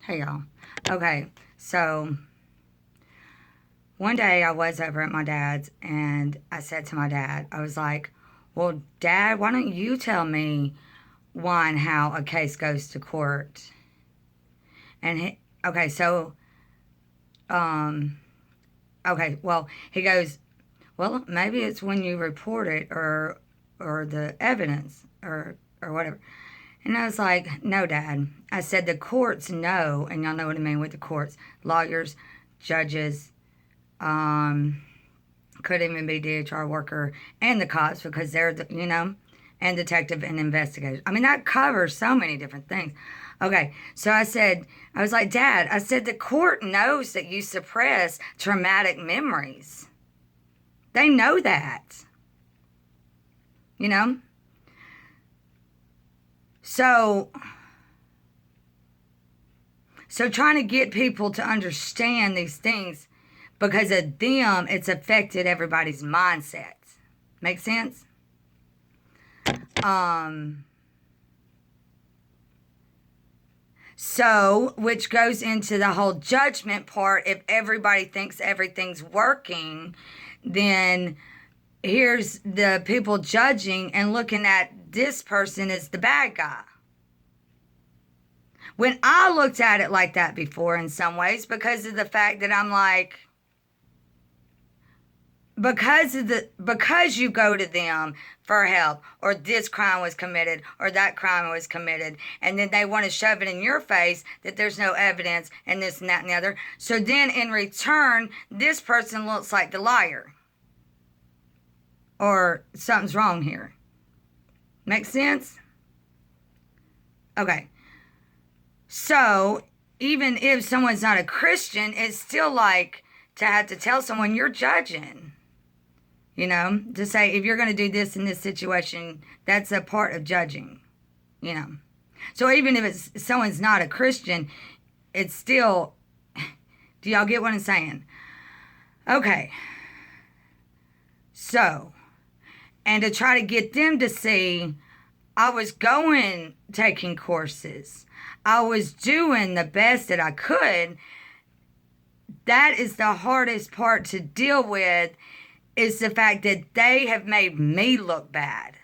Hey y'all. Okay, so one day I was over at my dad's and I said to my dad, I was like, well, Dad, why don't you tell me why and how a case goes to court? And okay, so, um, okay, well, he goes, well, maybe it's when you report it or the evidence or whatever. And I was like, no, Dad. I said, the courts know, and y'all know what I mean with the courts, lawyers, judges, um, could even be DHR worker and the cops because they're and detective and investigators. I mean, that covers so many different things. Okay, so I was like, Dad, I said, the court knows that you suppress traumatic memories. They know that, you know? So, so trying to get people to understand these things because of them, it's affected everybody's mindsets. Make sense? Um, So, which goes into the whole judgment part. If everybody thinks everything's working, then here's the people judging and looking at this person as the bad guy. When I looked at it like that before, in some ways, because of the fact that I'm like, because you go to them for help or this crime was committed or that crime was committed and then they want to shove it in your face that there's no evidence and this and that and the other, so then in return this person looks like the liar or something's wrong here. Make sense? Okay, so even if someone's not a Christian, it's still like to have to tell someone you're judging. To say if you're going to do this in this situation, that's a part of judging, you know. So even if someone's not a Christian, it's still, do y'all get what I'm saying? Okay. So, and to try to get them to see, I was taking courses. I was doing the best that I could. That is the hardest part to deal with is the fact that they have made me look bad,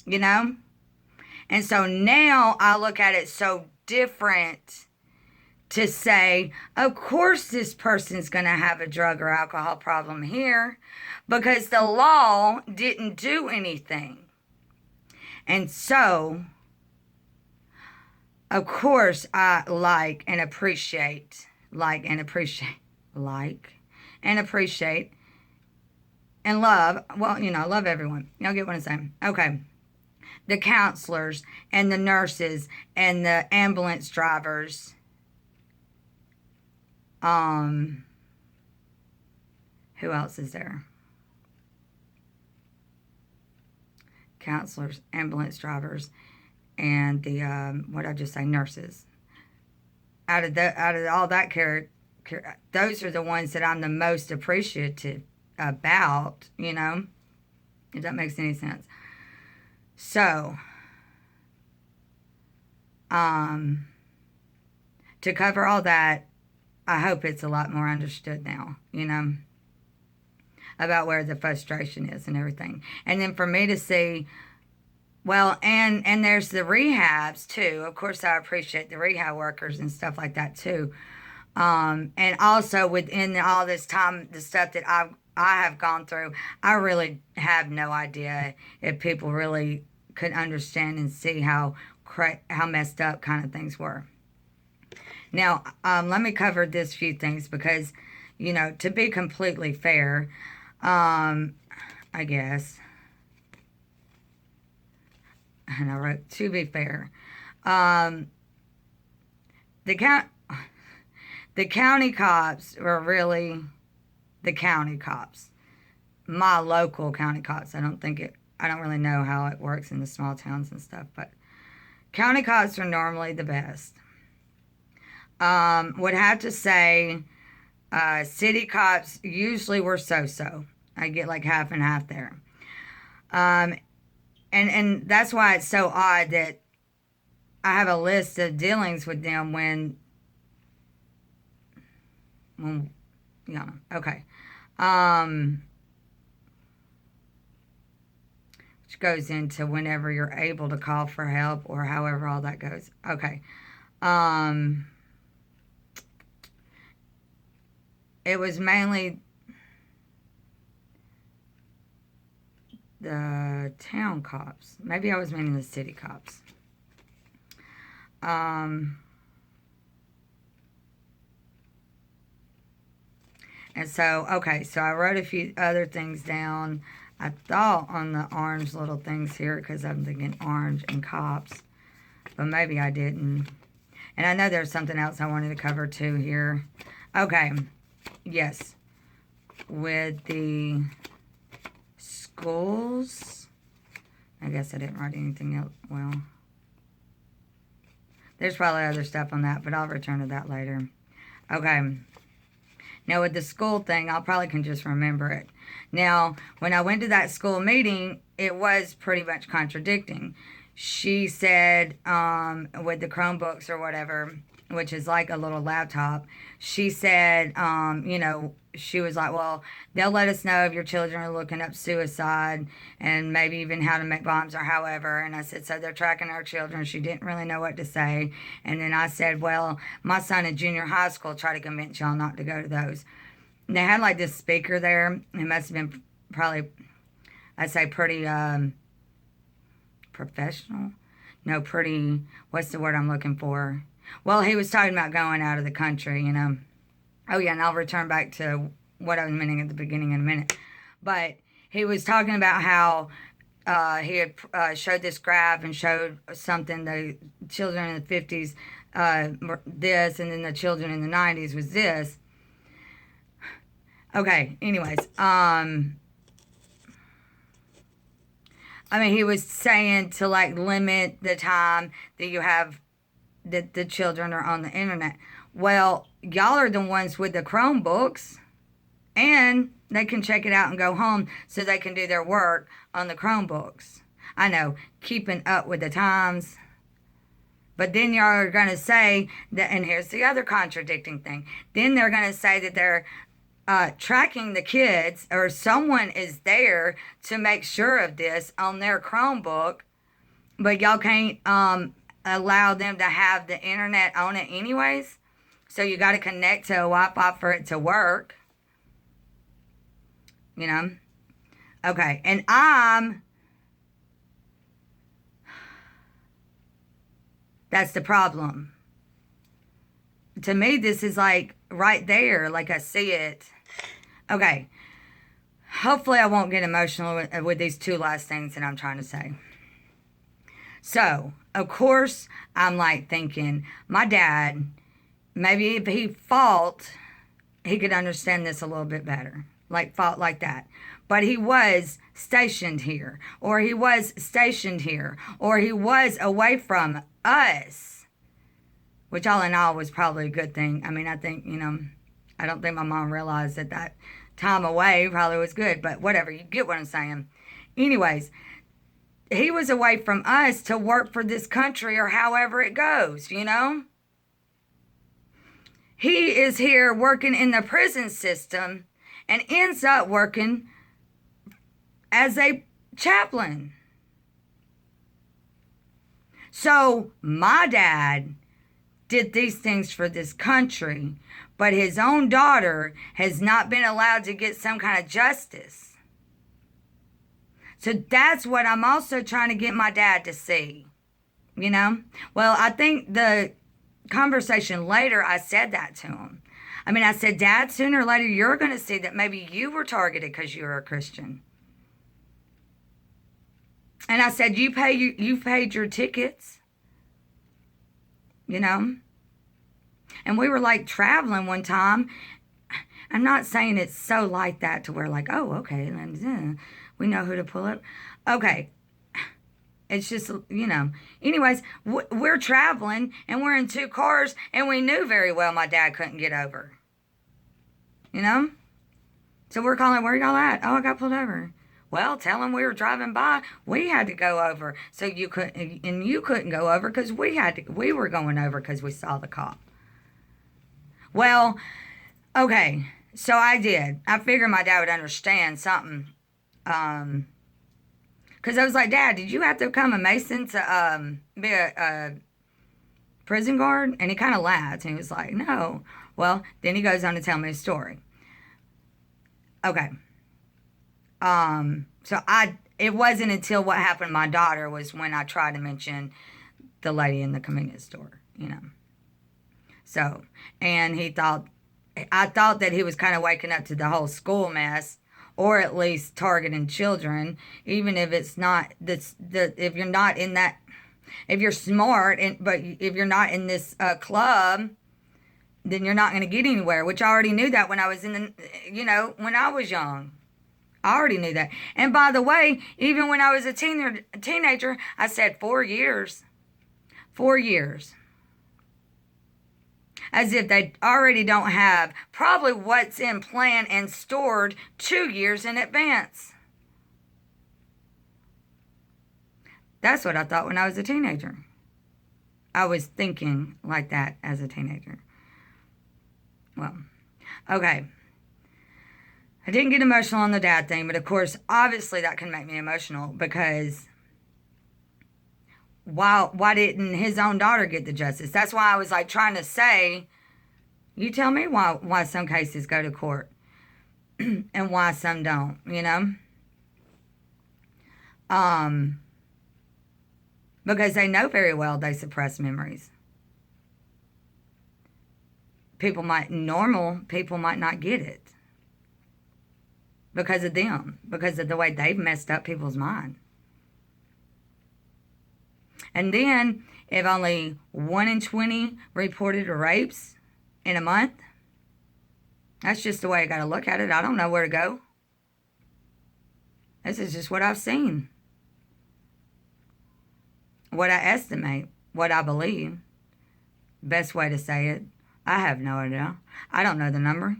you know? And so now I look at it so different to say, of course, this person's going to have a drug or alcohol problem here because the law didn't do anything. And so, of course, I like and appreciate and love, well, love everyone. Y'all get what I'm saying? Okay. The counselors and the nurses and the ambulance drivers. Who else is there? Counselors, ambulance drivers, and the what did I just say? Nurses. Out of all that those are the ones that I'm the most appreciative about. If that makes any sense. So, to cover all that, I hope it's a lot more understood now, about where the frustration is and everything. And then for me to see, well, and there's the rehabs too. Of course, I appreciate the rehab workers and stuff like that too. And also within all this time, the stuff that I have gone through, I really have no idea if people really could understand and see how messed up kind of things were. Now, let me cover this few things because, to be completely fair, I guess, and I wrote to be fair, the count. The county cops were really the county cops. My local county cops. I don't really know how it works in the small towns and stuff, but county cops are normally the best. Would have to say city cops usually were so-so. I get like half and half there. And that's why it's so odd that I have a list of dealings with them when yeah, okay. Which goes into whenever you're able to call for help or however all that goes. Okay. Um, it was mainly the town cops. Maybe I was meaning the city cops. And so, okay, so I wrote a few other things down. I thought on the orange little things here because I'm thinking orange and cops, but maybe I didn't. And I know there's something else I wanted to cover too here. Okay, yes, with the schools, I guess I didn't write anything else. Well, there's probably other stuff on that, but I'll return to that later. Okay. Now, with the school thing, I probably can just remember it. Now, when I went to that school meeting, it was pretty much contradicting. She said, with the Chromebooks or whatever, which is like a little laptop, she said, she was like, well, they'll let us know if your children are looking up suicide and maybe even how to make bombs or however. And I said, so they're tracking our children. She didn't really know what to say. And then I said, well, my son in junior high school tried to convince y'all not to go to those. And they had like this speaker there. It must have been probably, I'd say pretty professional. No, pretty, what's the word I'm looking for? Well, he was talking about going out of the country, Oh, yeah, and I'll return back to what I was meaning at the beginning in a minute. But he was talking about how he had showed this graph and showed something, the children in the 50s, this, and then the children in the 90s was this. Okay, anyways, he was saying to, like, limit the time that you have, that the children are on the internet. Well, y'all are the ones with the Chromebooks, and they can check it out and go home so they can do their work on the Chromebooks. I know, keeping up with the times. But then y'all are going to say that, and here's the other contradicting thing. Then they're going to say that they're tracking the kids, or someone is there to make sure of this on their Chromebook, but y'all can't allow them to have the internet on it anyways. So you got to connect to a Wi-Fi for it to work. Okay, and that's the problem. To me, this is like right there, like I see it. Okay, hopefully I won't get emotional with these two last things that I'm trying to say. So, of course, I'm like thinking, my dad, maybe if he fought, he could understand this a little bit better. Like, fought like that. But he was stationed here, or he was stationed here, or he was away from us, which all in all was probably a good thing. I think, I don't think my mom realized that time away probably was good, but whatever, you get what I'm saying. Anyways, he was away from us to work for this country or however it goes, He is here working in the prison system and ends up working as a chaplain. So my dad did these things for this country, but his own daughter has not been allowed to get some kind of justice. So that's what I'm also trying to get my dad to see, Well, I think the conversation later, I said that to him. I said, Dad, sooner or later, you're going to see that maybe you were targeted because you're a Christian. And I said, you paid your tickets, And we were like traveling one time. I'm not saying it's so like that to where like, oh, okay, we know who to pull up. Okay. It's just, Anyways, we're traveling and we're in two cars and we knew very well my dad couldn't get over. So we're calling, where y'all at? Oh, I got pulled over. Well, tell them we were driving by. We had to go over, so you couldn't, and you couldn't go over because we were going over because we saw the cop. Well, okay, so I did. I figured my dad would understand something. Because I was like, Dad, did you have to become a Mason to be a prison guard? And he kind of laughed, and he was like, no. Well, then he goes on to tell me a story. Okay. So it wasn't until what happened to my daughter was when I tried to mention the lady in the convenience store, you know. So, and I thought that he was kind of waking up to the whole school mess, or at least targeting children, even if it's not if you're not in that, if you're smart, but if you're not in this club, then you're not going to get anywhere, which I already knew that when I was when I was young. I already knew that. And by the way, even when I was a teenager, I said 4 years. 4 years. As if they already don't have probably what's in plan and stored 2 years in advance. That's what I thought when I was a teenager. I was thinking like that as a teenager. Well, okay. I didn't get emotional on the dad thing, but of course, obviously that can make me emotional because why didn't his own daughter get the justice? That's why I was like trying to say, you tell me why some cases go to court and why some don't, you know? Because they know very well they suppress memories. Normal people might not get it. Because of them, because of the way they've messed up people's mind. And then, if only 1 in 20 reported rapes in a month, that's just the way I got to look at it. I don't know where to go. This is just what I've seen. What I estimate, what I believe. Best way to say it. I have no idea. I don't know the number.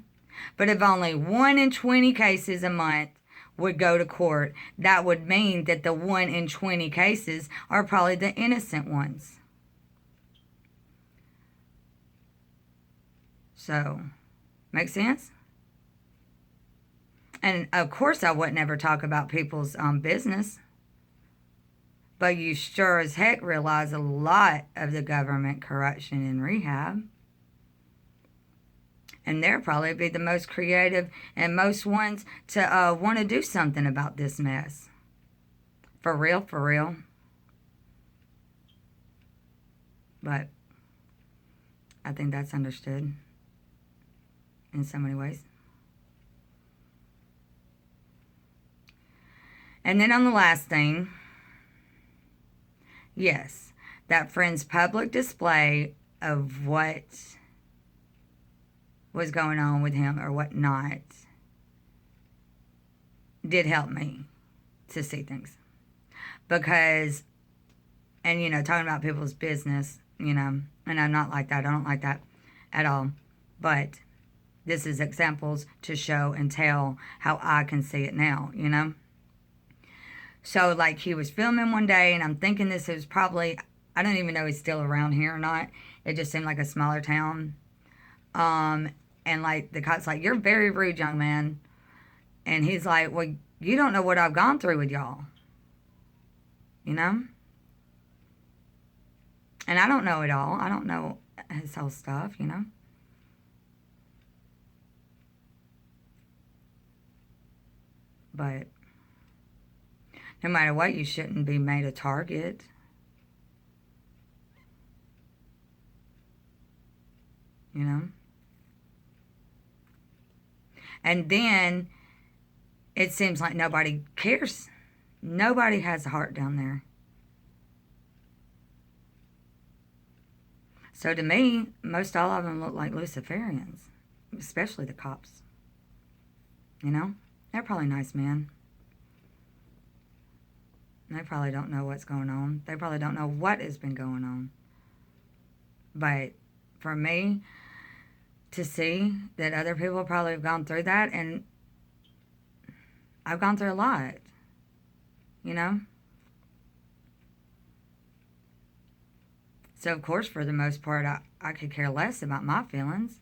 But if only 1 in 20 cases a month would go to court, that would mean that the 1 in 20 cases are probably the innocent ones. So, make sense? And of course I would never talk about people's business. But you sure as heck realize a lot of the government corruption in rehab. And they'll probably be the most creative and most ones to want to do something about this mess. For real, for real. But I think that's understood in so many ways. And then on the last thing, yes, that friend's public display of what was going on with him or what not did help me to see things. Because, and talking about people's business, and I'm not like that. I don't like that at all. But this is examples to show and tell how I can see it now, So, like, he was filming one day, and I'm thinking this is probably, I don't even know he's still around here or not. It just seemed like a smaller town. And, like, the cop's like, you're very rude, young man. And he's like, well, you don't know what I've gone through with y'all. And I don't know it all. I don't know his whole stuff, But no matter what, you shouldn't be made a target. And then it seems like nobody cares. Nobody has a heart down there. So to me, most all of them look like Luciferians, especially the cops. They're probably nice men. They probably don't know what's going on. They probably don't know what has been going on. But for me to see that other people probably have gone through that, and I've gone through a lot. you know? So, of course, for the most part, I could care less about my feelings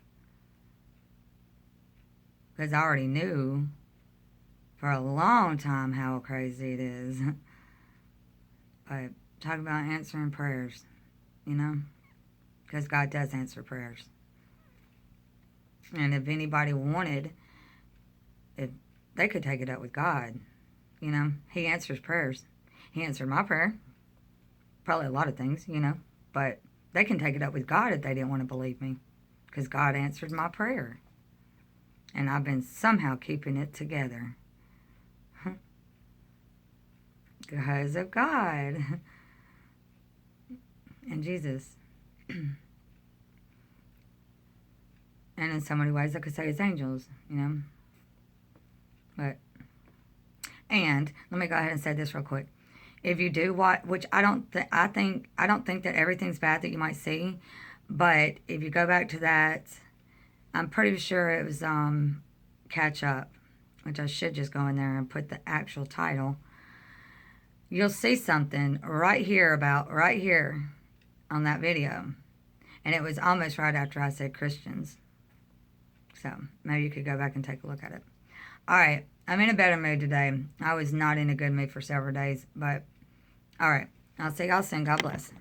because I already knew for a long time how crazy it is. But talk about answering prayers, you know? Because God does answer prayers. And if anybody wanted, if they could take it up with God, you know? He answers prayers. He answered my prayer. Probably a lot of things, you know? But they can take it up with God if they didn't want to believe me. Because God answered my prayer. And I've been somehow keeping it together. Because of God. And Jesus. And in so many ways, I could say it's angels, you know. But, and let me go ahead and say this real quick. If you do watch, which I don't think that everything's bad that you might see, but if you go back to that, I'm pretty sure it was Catch Up, which I should just go in there and put the actual title. You'll see something right here on that video, and it was almost right after I said Christians. So maybe you could go back and take a look at it. All right, I'm in a better mood today. I was not in a good mood for several days, but all right. I'll see y'all soon. God bless.